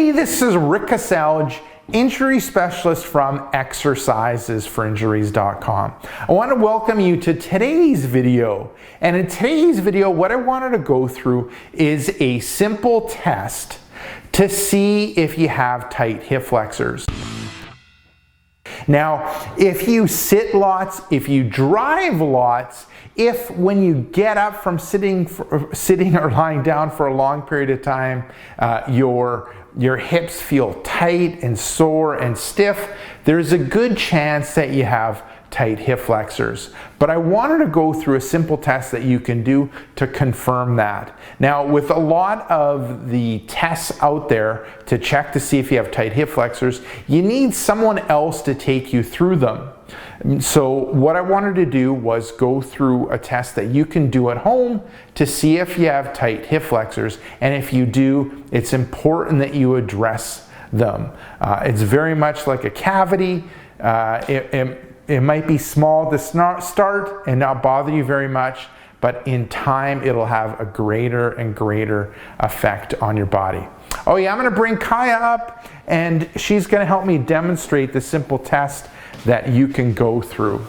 Hey, this is Rick Casalge, injury specialist from exercisesforinjuries.com. I want to welcome you to today's video. And in today's video, what I wanted to go through is a simple test to see if you have tight hip flexors. Now, if you sit lots, if you drive lots, if when you get up from sitting or lying down for a long period of time, your hips feel tight and sore and stiff, there's a good chance that you have tight hip flexors. But I wanted to go through a simple test that you can do to confirm that. Now, with a lot of the tests out there to check to see if you have tight hip flexors, you need someone else to take you through them. So what I wanted to do was go through a test that you can do at home to see if you have tight hip flexors, and if you do, it's important that you address them. It's very much like a cavity. It might be small to start and not bother you very much, but in time it'll have a greater and greater effect on your body. Oh yeah, I'm going to bring Kaya up, and she's going to help me demonstrate the simple test that you can go through.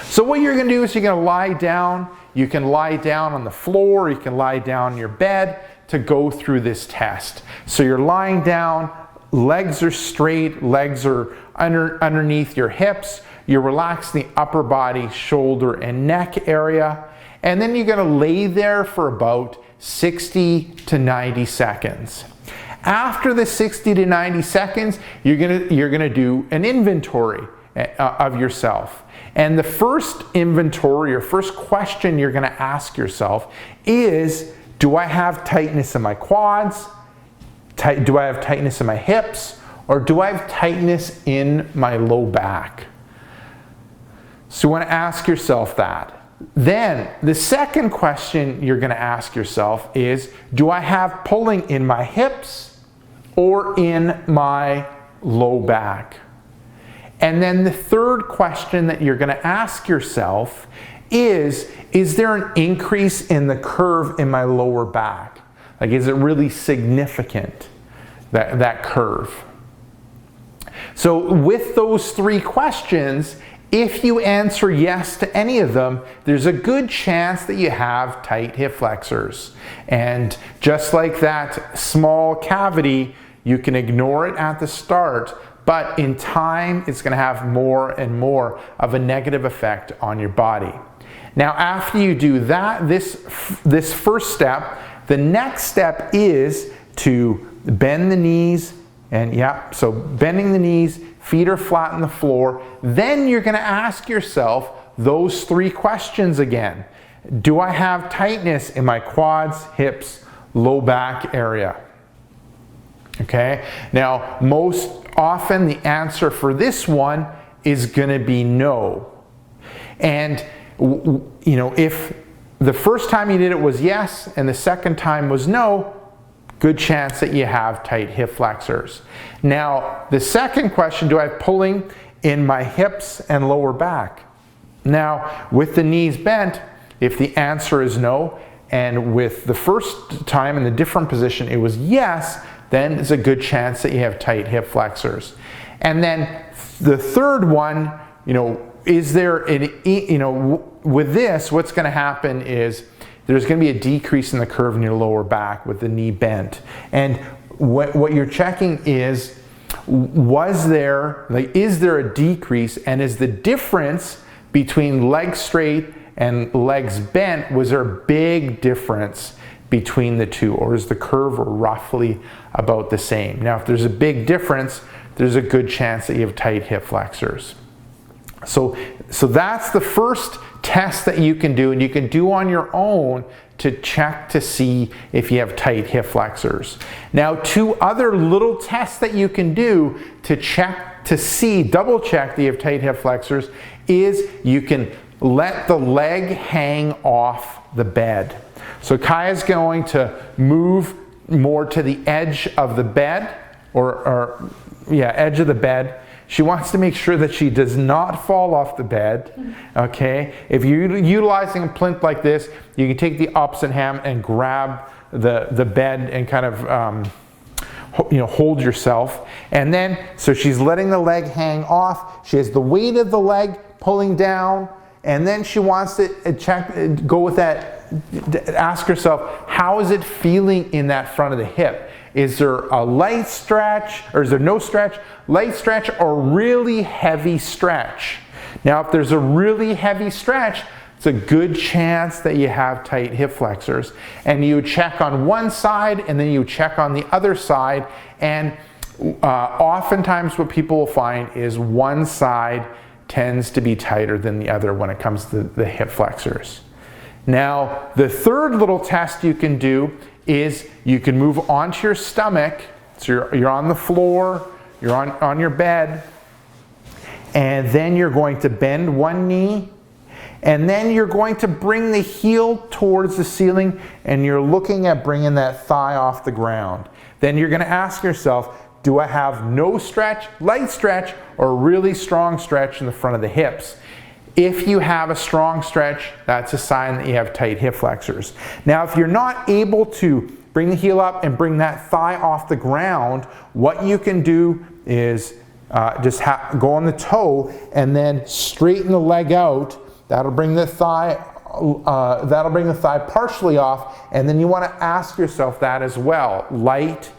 So what you're going to do is you're going to lie down. You can lie down on the floor, you can lie down in your bed to go through this test. So you're lying down, legs are straight, legs are underneath your hips. You're relaxing the upper body, shoulder, and neck area. And then you're going to lay there for about 60 to 90 seconds. After the 60 to 90 seconds, you're going to do an inventory of yourself. And the first inventory or first question you're going to ask yourself is, do I have tightness in my quads? Do I have tightness in my hips? Or do I have tightness in my low back? So you want to ask yourself that. Then the second question you're going to ask yourself is, do I have pulling in my hips or in my low back? And then the third question that you're going to ask yourself is there an increase in the curve in my lower back? Like, is it really significant, that curve? So with those three questions, if you answer yes to any of them, there's a good chance that you have tight hip flexors. And just like that small cavity, you can ignore it at the start, but in time, it's going to have more and more of a negative effect on your body. Now, after you do that, this first step, the next step is to bend the knees. And yeah, so bending the knees, feet are flat on the floor. Then you're going to ask yourself those three questions again. Do I have tightness in my quads, hips, low back area? Okay. Now, most often the answer for this one is going to be no. And you know, if the first time you did it was yes and the second time was no, good chance that you have tight hip flexors. Now, the second question, do I have pulling in my hips and lower back? Now, with the knees bent, if the answer is no, and with the first time in the different position it was yes, then it's a good chance that you have tight hip flexors. And then the third one, you know, is there with this, what's going to happen is there's going to be a decrease in the curve in your lower back with the knee bent. And what you're checking is, is there a decrease, and is the difference between legs straight and legs bent, was there a big difference between the two, or is the curve roughly about the same? Now, if there's a big difference, there's a good chance that you have tight hip flexors. So that's the first test that you can do, and you can do on your own to check to see if you have tight hip flexors. Now, two other little tests that you can do to check to see, double check that you have tight hip flexors, is you can let the leg hang off the bed. So Kaya's going to move more to the edge of the bed, edge of the bed. She wants to make sure that she does not fall off the bed, okay? If you're utilizing a plinth like this, you can take the opposite hand and grab the bed and kind of hold yourself. And then, so she's letting the leg hang off. She has the weight of the leg pulling down. And then she wants to go with that, ask herself, how is it feeling in that front of the hip? Is there a light stretch, or is there no stretch, light stretch, or really heavy stretch? Now, if there's a really heavy stretch, it's a good chance that you have tight hip flexors. And you check on one side, and then you check on the other side. And oftentimes what people will find is one side tends to be tighter than the other when it comes to the hip flexors. Now, the third little test you can do is you can move onto your stomach. So you're on the floor, you're on your bed, and then you're going to bend one knee, and then you're going to bring the heel towards the ceiling, and you're looking at bringing that thigh off the ground. Then you're going to ask yourself, do I have no stretch, light stretch, or really strong stretch in the front of the hips? If you have a strong stretch, that's a sign that you have tight hip flexors. Now, if you're not able to bring the heel up and bring that thigh off the ground, what you can do is just go on the toe and then straighten the leg out. That'll bring the thigh partially off, and then you want to ask yourself that as well. Light,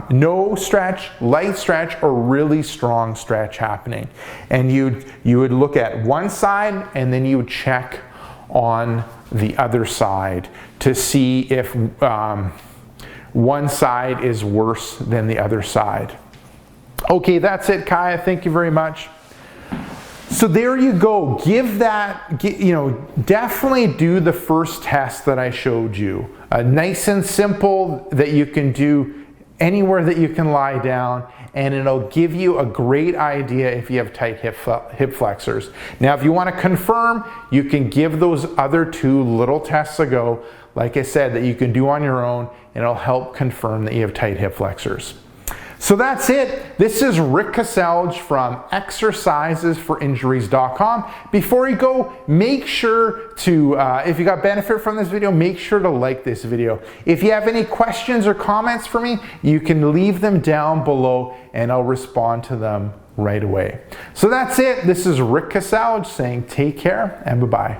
no stretch, light stretch, or really strong stretch happening. And you would look at one side, and then you would check on the other side to see if one side is worse than the other side. Okay, that's it, Kaya. Thank you very much. So there you go. Definitely do the first test that I showed you. Nice and simple, that you can do anywhere that you can lie down, and it'll give you a great idea if you have tight hip flexors. Now, if you want to confirm, you can give those other two little tests a go, like I said, that you can do on your own, and it'll help confirm that you have tight hip flexors. So that's it. This is Rick Caselge from exercisesforinjuries.com. Before you go, make sure to, if you got benefit from this video, make sure to like this video. If you have any questions or comments for me, you can leave them down below and I'll respond to them right away. So that's it. This is Rick Caselge saying take care and bye-bye.